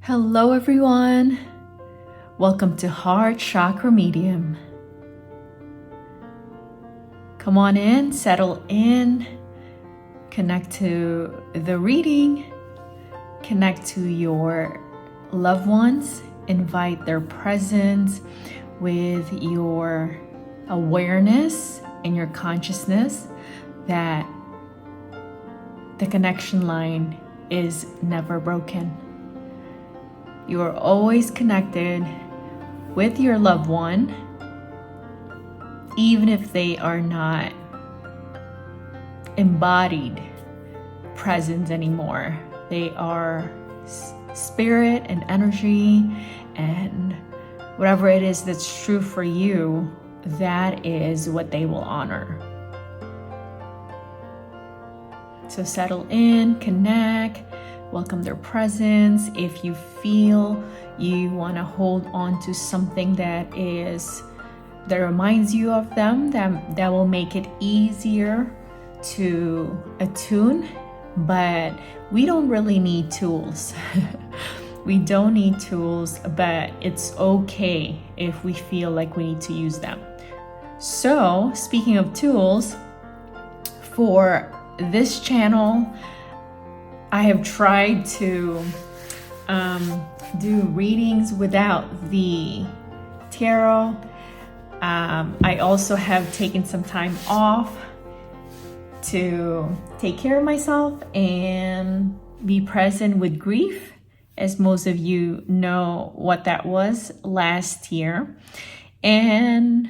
Hello everyone, welcome to Heart Chakra Medium. Come on in, settle in, connect to the reading, connect to your loved ones, invite their presence with your awareness and your consciousness that the connection line is never broken. You are always connected with your loved one, even if they are not embodied presence anymore. They are spirit and energy, and whatever it is that's true for you, that is what they will honor. So settle in, connect, welcome their presence. If you feel you want to hold on to something that reminds you of them, that will make it easier to attune. But we don't really need tools. We don't need tools, but it's okay if we feel like we need to use them. So speaking of tools, for this channel, I have tried to do readings without the tarot. I also have taken some time off to take care of myself and be present with grief, as most of you know what that was last year. And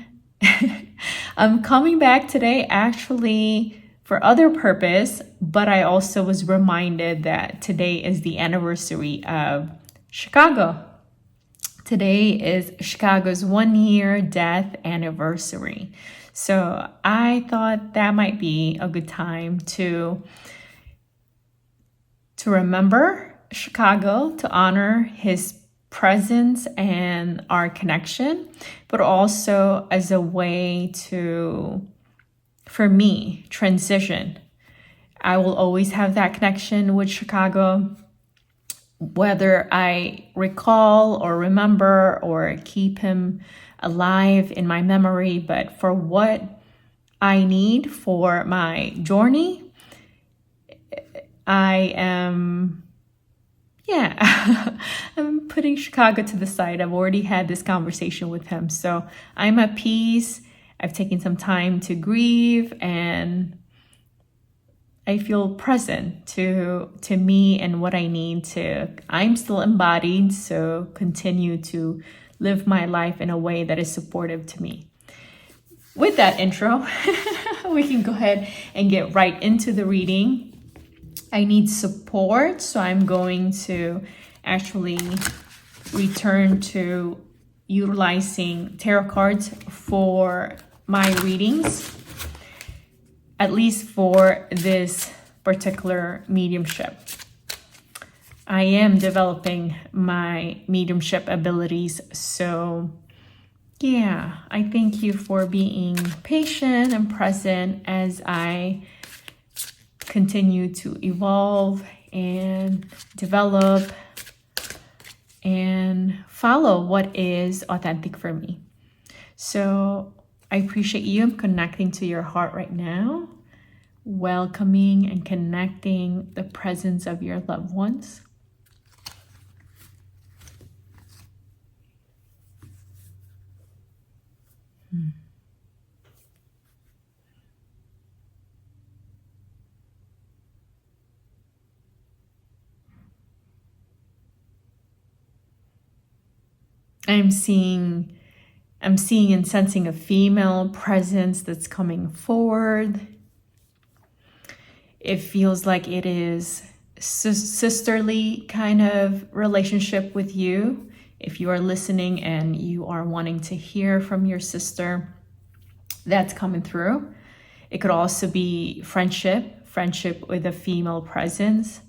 I'm coming back today actually for other purpose, but I also was reminded that today is the anniversary of Chicago. Today is Chicago's 1-year death anniversary. So I thought that might be a good time to remember Chicago, to honor his presence and our connection, but also as a way to, for me, transition. I will always have that connection with Chicago, whether I recall or remember or keep him alive in my memory. But for what I need for my journey, I'm putting Chicago to the side. I've already had this conversation with him. So I'm at peace. I've taken some time to grieve, and I feel present to me and what I need to. I'm still embodied, so continue to live my life in a way that is supportive to me. With that intro, we can go ahead and get right into the reading. I need support, so I'm going to actually return to utilizing tarot cards for my readings, at least for this particular mediumship. I am developing my mediumship abilities, so yeah, I thank you for being patient and present as I continue to evolve and develop and follow what is authentic for me. So I appreciate you connecting to your heart right now, welcoming and connecting the presence of your loved ones. I'm seeing and sensing a female presence that's coming forward. It feels like it is sisterly kind of relationship with you. If you are listening and you are wanting to hear from your sister, that's coming through. It could also be friendship with a female presence,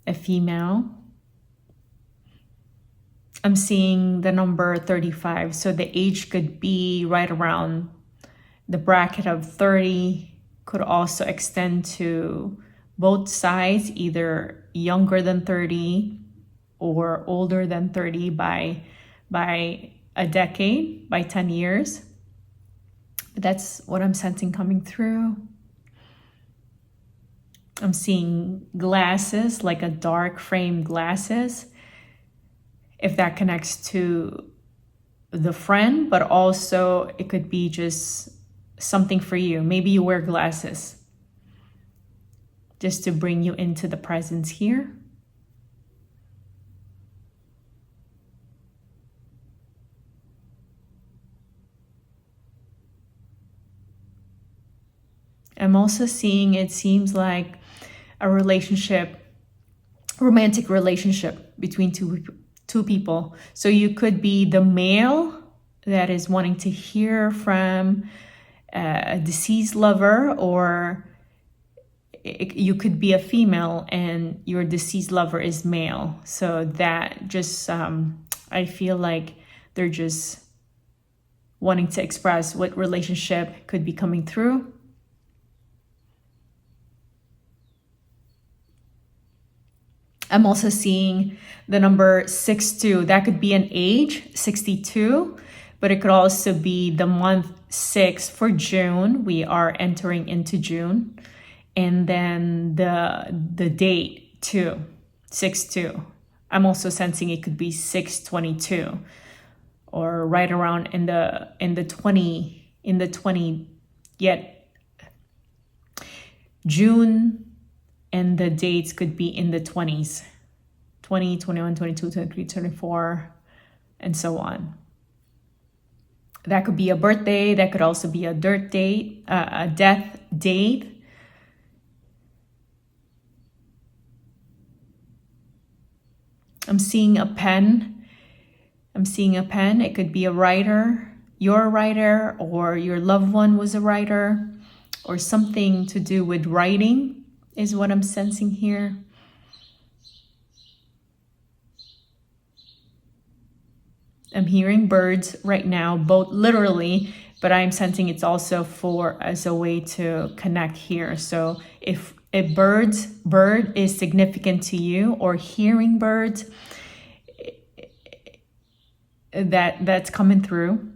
a female. I'm seeing the number 35, so the age could be right around the bracket of 30, could also extend to both sides, either younger than 30 or older than 30 by a decade, by 10 years. That's what I'm sensing coming through. I'm seeing glasses, like a dark frame glasses, if that connects to the friend, but also it could be just something for you. Maybe you wear glasses just to bring you into the presence here. I'm also seeing, it seems like a relationship, romantic relationship between two people. So you could be the male that is wanting to hear from a deceased lover, or you could be a female and your deceased lover is male. So that just, I feel like they're just wanting to express what relationship could be coming through. I'm also seeing the number 62. That could be an age, 62, but it could also be the month 6 for June. We are entering into June. And then the date 2, 6-2. I'm also sensing it could be 6/22, or right around in the 20, yet June. And the dates could be in the 20s, 20, 21, 22, 23, 24, and so on. That could be a birthday. That could also be a death date. I'm seeing a pen. It could be a writer. You're a writer, or your loved one was a writer, or something to do with writing is what I'm sensing here. I'm hearing birds right now, both literally, but I'm sensing it's also as a way to connect here. So if a bird is significant to you, or hearing birds, that's coming through.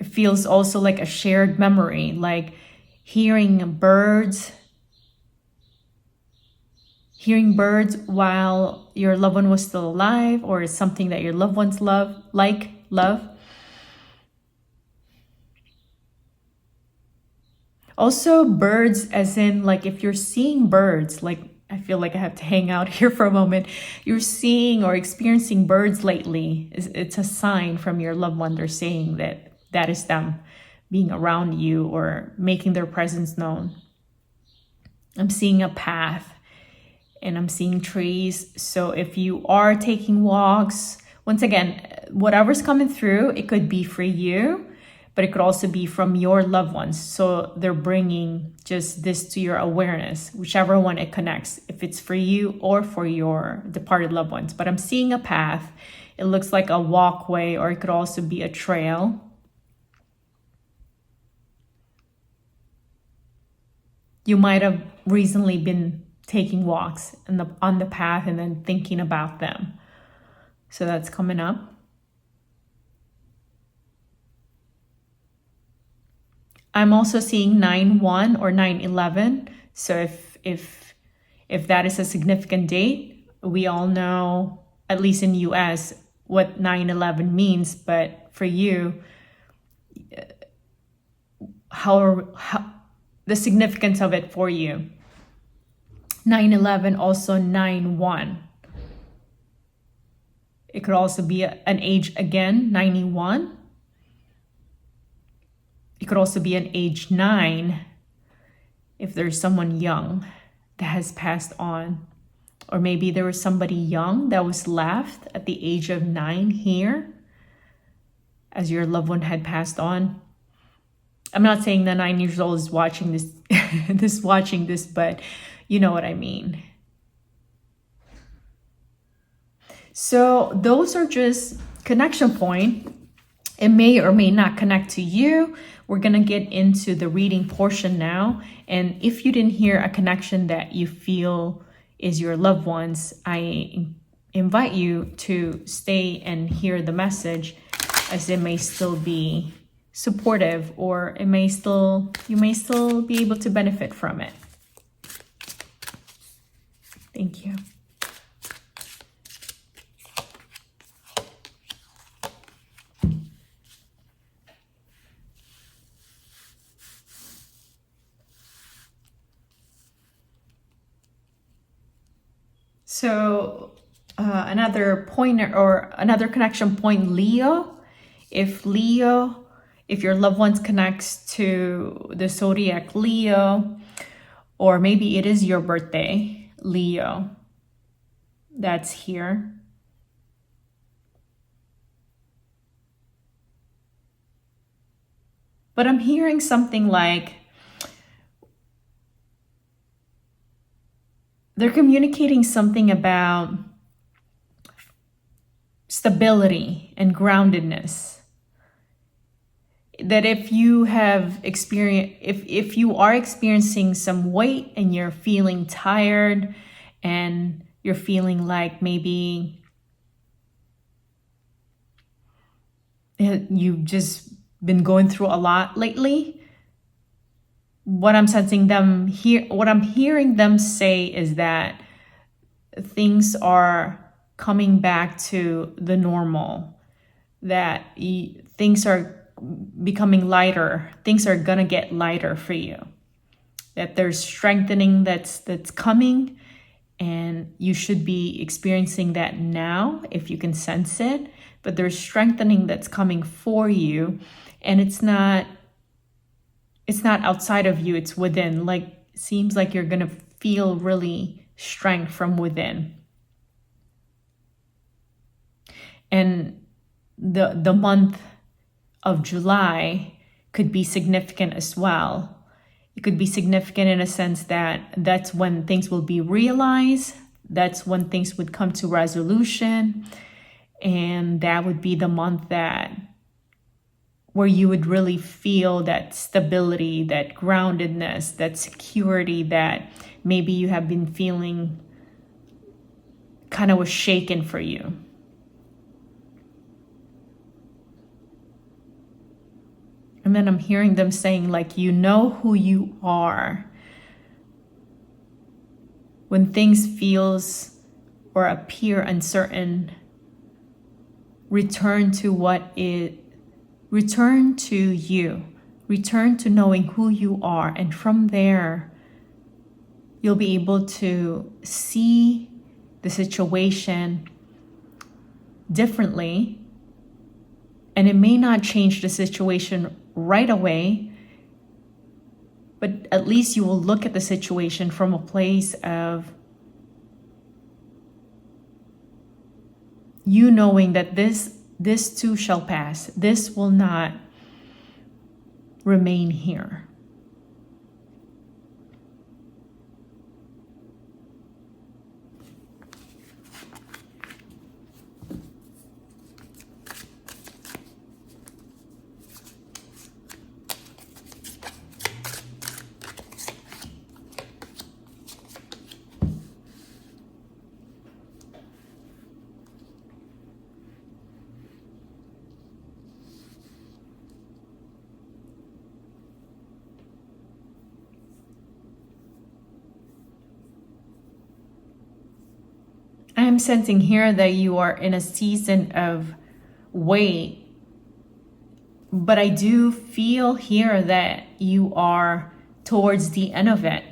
It feels also like a shared memory, like hearing birds while your loved one was still alive, or something that your loved ones love. Also birds, as in, like, if you're seeing birds, like, I feel like I have to hang out here for a moment. You're seeing or experiencing birds lately. It's a sign from your loved one. They're saying that is them being around you or making their presence known. I'm seeing a path and I'm seeing trees. So if you are taking walks, once again, whatever's coming through, it could be for you, but it could also be from your loved ones. So they're bringing just this to your awareness, whichever one it connects, if it's for you or for your departed loved ones. But I'm seeing a path. It looks like a walkway, or it could also be a trail. You might have recently been taking walks on the path and then thinking about them. So that's coming up. I'm also seeing 9/1 or 9/11. So if that is a significant date, we all know, at least in US, what 9/11 means. But for you, how the significance of it for you. 9/11, also 9/1. It could also be an age again, 91. It could also be an age 9 if there's someone young that has passed on. Or maybe there was somebody young that was left at the age of 9 here as your loved one had passed on. I'm not saying the 9 years old is watching this, but you know what I mean. So those are just connection point. It may or may not connect to you. We're going to get into the reading portion now. And if you didn't hear a connection that you feel is your loved ones, I invite you to stay and hear the message, as it may still be supportive, or you may still be able to benefit from it. Thank you. So another pointer or another connection point, Leo. If your loved ones connects to the zodiac Leo, or maybe it is your birthday, Leo, that's here. But I'm hearing something like they're communicating something about stability and groundedness. That if you have experienced, if you are experiencing some weight and you're feeling tired and you're feeling like maybe you've just been going through a lot lately, what I'm sensing them here, what I'm hearing them say is that things are coming back to the normal, that things are becoming lighter, things are gonna get lighter for you, that there's strengthening that's coming, and you should be experiencing that now if you can sense it. But there's strengthening that's coming for you, and it's not outside of you, it's within. Like, seems like you're gonna feel really strength from within. And the month of July could be significant as well. It could be significant in a sense that that's when things will be realized, that's when things would come to resolution, and that would be the month where you would really feel that stability, that groundedness, that security that maybe you have been feeling kind of was shaken for you. And then I'm hearing them saying, like, you know who you are. When things feels or appear uncertain, return to you. Return to knowing who you are. And from there, you'll be able to see the situation differently. And it may not change the situation right away, but at least you will look at the situation from a place of you knowing that this too shall pass. This will not remain here. I am sensing here that you are in a season of wait, but I do feel here that you are towards the end of it.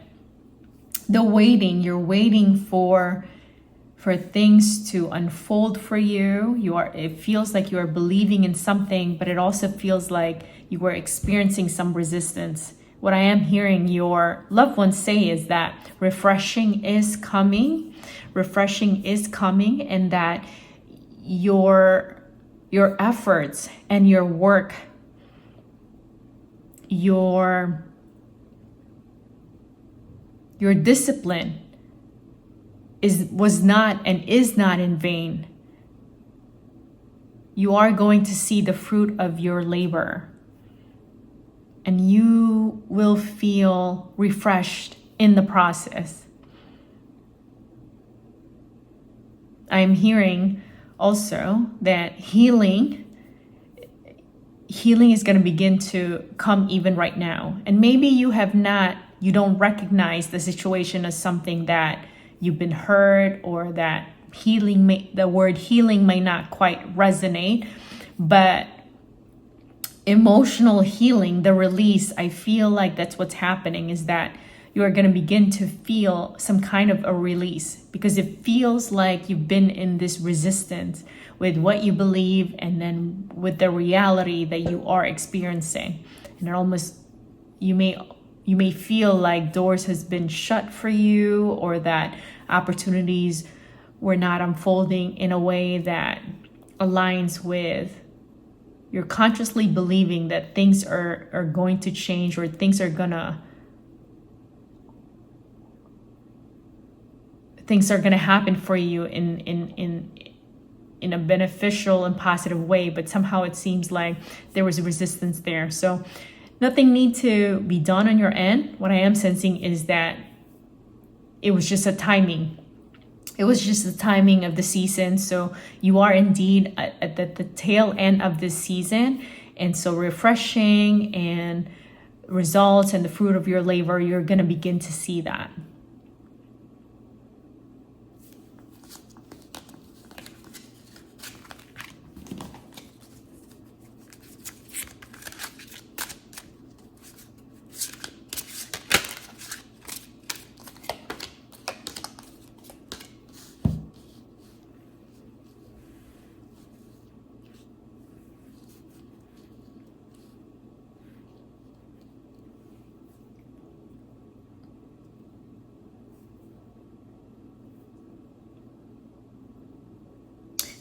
The waiting, you're waiting for things to unfold for you. It feels like you are believing in something, but it also feels like you are experiencing some resistance. What I am hearing your loved ones say is that refreshing is coming, and that your efforts and your work, your discipline was not and is not in vain. You are going to see the fruit of your labor. and you will feel refreshed in the process. I am hearing also that healing is going to begin to come even right now. And maybe you don't recognize the situation as something that you've been hurt, or that the word healing may not quite resonate, but emotional healing, the release, I feel like that's what's happening, is that you are going to begin to feel some kind of a release, because it feels like you've been in this resistance with what you believe and then with the reality that you are experiencing. And it almost, you may feel like doors has been shut for you, or that opportunities were not unfolding in a way that aligns with you're consciously believing that things are going to change, or things are gonna happen for you in a beneficial and positive way, but somehow it seems like there was a resistance there. So nothing needs to be done on your end. What I am sensing is that it was just a timing. It was just the timing of the season. So you are indeed at the tail end of this season. And so refreshing and results and the fruit of your labor, you're going to begin to see that.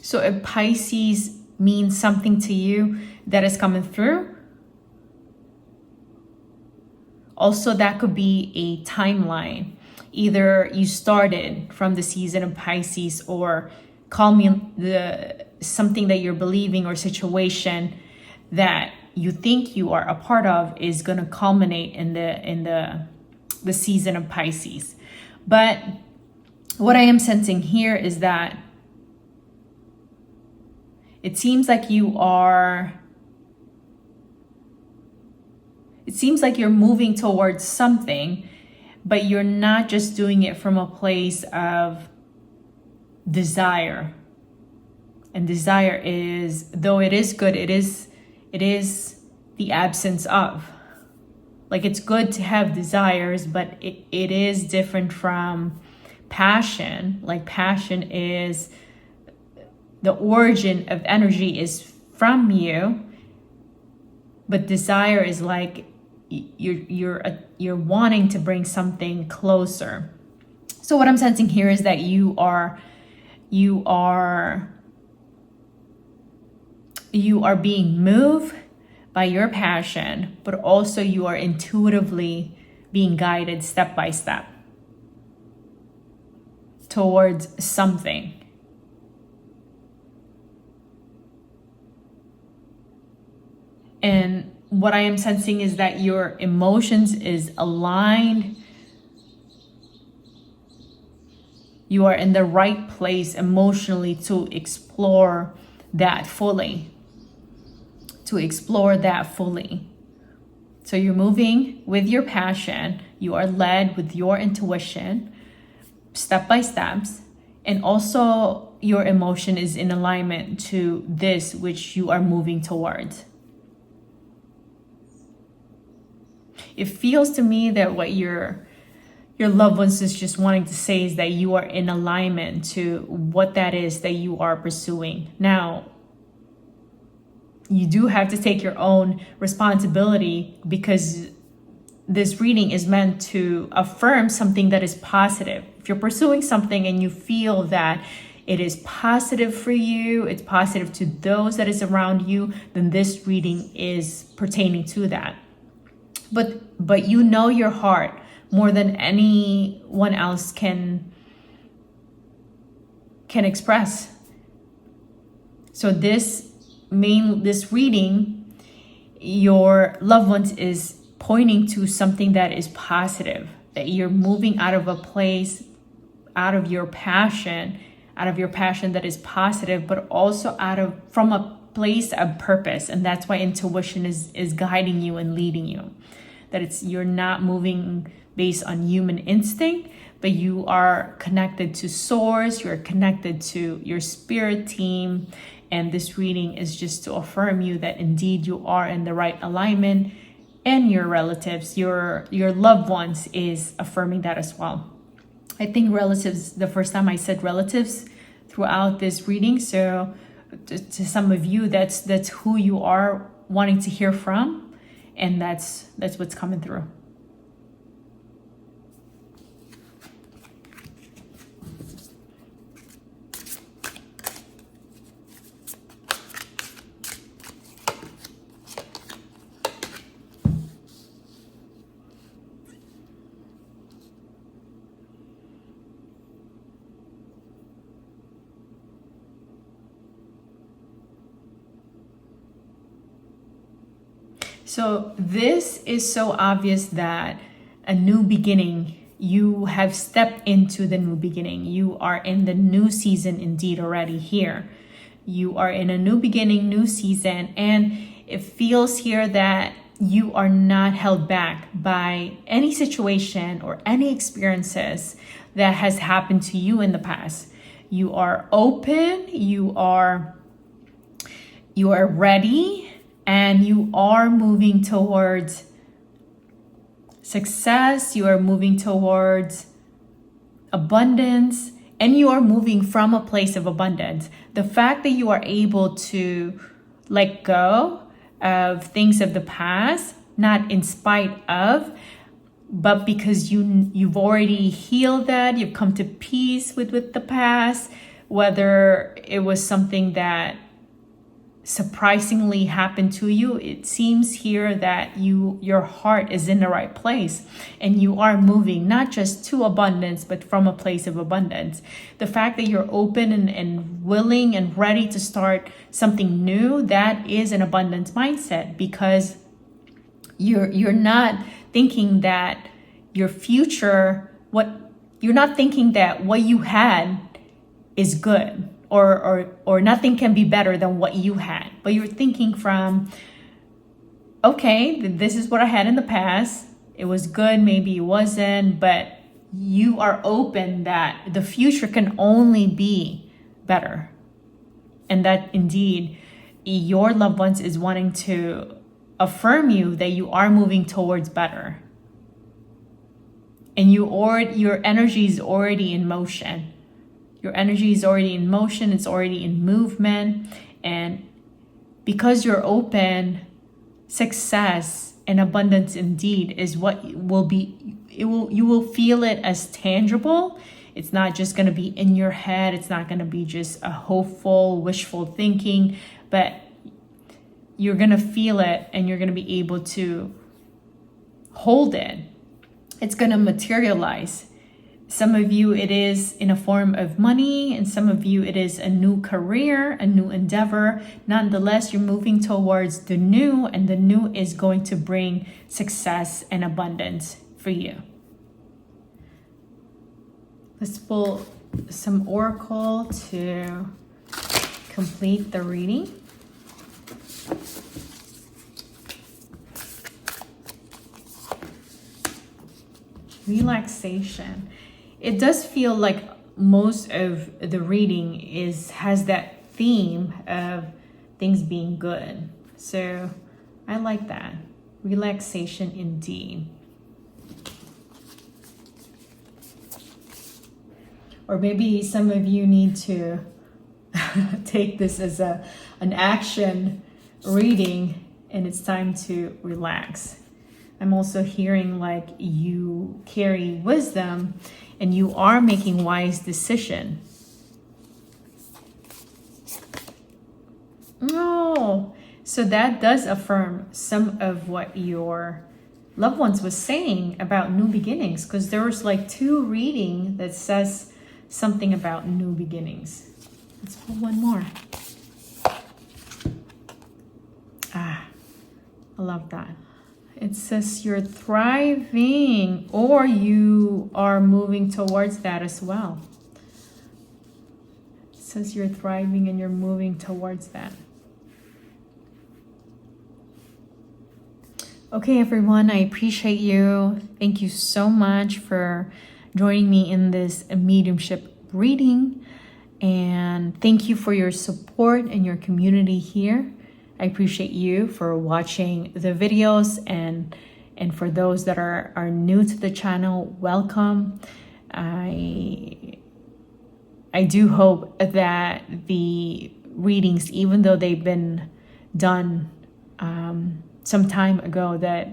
So if Pisces means something to you, that is coming through. Also, that could be a timeline. Either you started from the season of Pisces, or call me something that you're believing or situation that you think you are a part of is going to culminate in the season of Pisces. But what I am sensing here is that it seems like you're moving towards something, but you're not just doing it from a place of desire. And desire is, though it is good, it is the absence of. Like, it's good to have desires, but it is different from passion. Like, passion is the origin of energy is from you, but desire is like you're wanting to bring something closer. So what I'm sensing here is that you are being moved by your passion, but also you are intuitively being guided step by step towards something. And what I am sensing is that your emotions is aligned. You are in the right place emotionally to explore that fully. So you're moving with your passion. You are led with your intuition, step by steps. And also your emotion is in alignment to this which you are moving towards. It feels to me that what your loved ones is just wanting to say is that you are in alignment to what that is that you are pursuing. Now, you do have to take your own responsibility, because this reading is meant to affirm something that is positive. If you're pursuing something and you feel that it is positive for you, it's positive to those that is around you, then this reading is pertaining to that. But you know your heart more than anyone else can express. So this reading, your loved ones is pointing to something that is positive, that you're moving out of a place, out of your passion that is positive, but also from a place of purpose. And that's why intuition is guiding you and leading you. That you're not moving based on human instinct, but you are connected to source, you're connected to your spirit team. And this reading is just to affirm you that indeed you are in the right alignment, and your relatives, your loved ones is affirming that as well. I think relatives, the first time I said relatives throughout this reading. So to some of you, that's who you are wanting to hear from. And that's what's coming through. So this is so obvious that a new beginning, you have stepped into the new beginning. You are in the new season indeed already here. You are in a new beginning, new season, and it feels here that you are not held back by any situation or any experiences that has happened to you in the past. You are open, you are ready, and you are moving towards success, you are moving towards abundance, and you are moving from a place of abundance. The fact that you are able to let go of things of the past, not in spite of, but because you've already healed that, you've come to peace with the past, whether it was something that surprisingly happened to you, it seems here that your heart is in the right place and you are moving not just to abundance, but from a place of abundance. The fact that you're open and willing and ready to start something new, that is an abundance mindset, because you're not thinking that your future, you're not thinking that what you had is good, or nothing can be better than what you had. But you're thinking from, okay, this is what I had in the past. It was good, maybe it wasn't, but you are open that the future can only be better. And that indeed your loved ones is wanting to affirm you that you are moving towards better. And your energy is already in motion. Your energy is already in motion, it's already in movement. And because you're open, success and abundance indeed is what will be, you will feel it as tangible. It's not just going to be in your head. It's not going to be just a hopeful, wishful thinking, but you're going to feel it and you're going to be able to hold it. It's going to materialize. Some of you, it is in a form of money, and some of you, it is a new career, a new endeavor. Nonetheless, you're moving towards the new, and the new is going to bring success and abundance for you. Let's pull some oracle to complete the reading. Relaxation. It does feel like most of the reading has that theme of things being good. So I like that. Relaxation indeed. Or maybe some of you need to take this as an action reading, and it's time to relax. I'm also hearing like you carry wisdom and you are making wise decision. Oh, so that does affirm some of what your loved ones was saying about new beginnings, because there was like 2 reading that says something about new beginnings. Let's pull one more. I love that. It says you're thriving, or you are moving towards that as well. It says you're thriving and you're moving towards that. Okay, everyone, I appreciate you. Thank you so much for joining me in this mediumship reading. And thank you for your support and your community here. I appreciate you for watching the videos, and for those that are new to the channel, welcome. I do hope that the readings, even though they've been done some time ago, that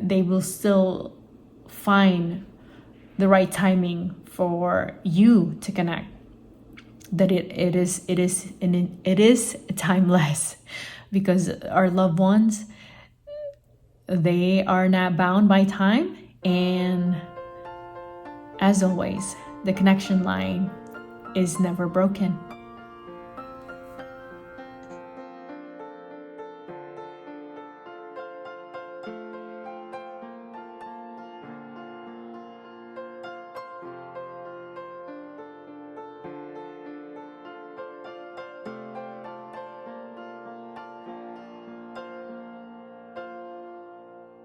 they will still find the right timing for you to connect. That it is timeless, because our loved ones, they are not bound by time, and as always, the connection line is never broken.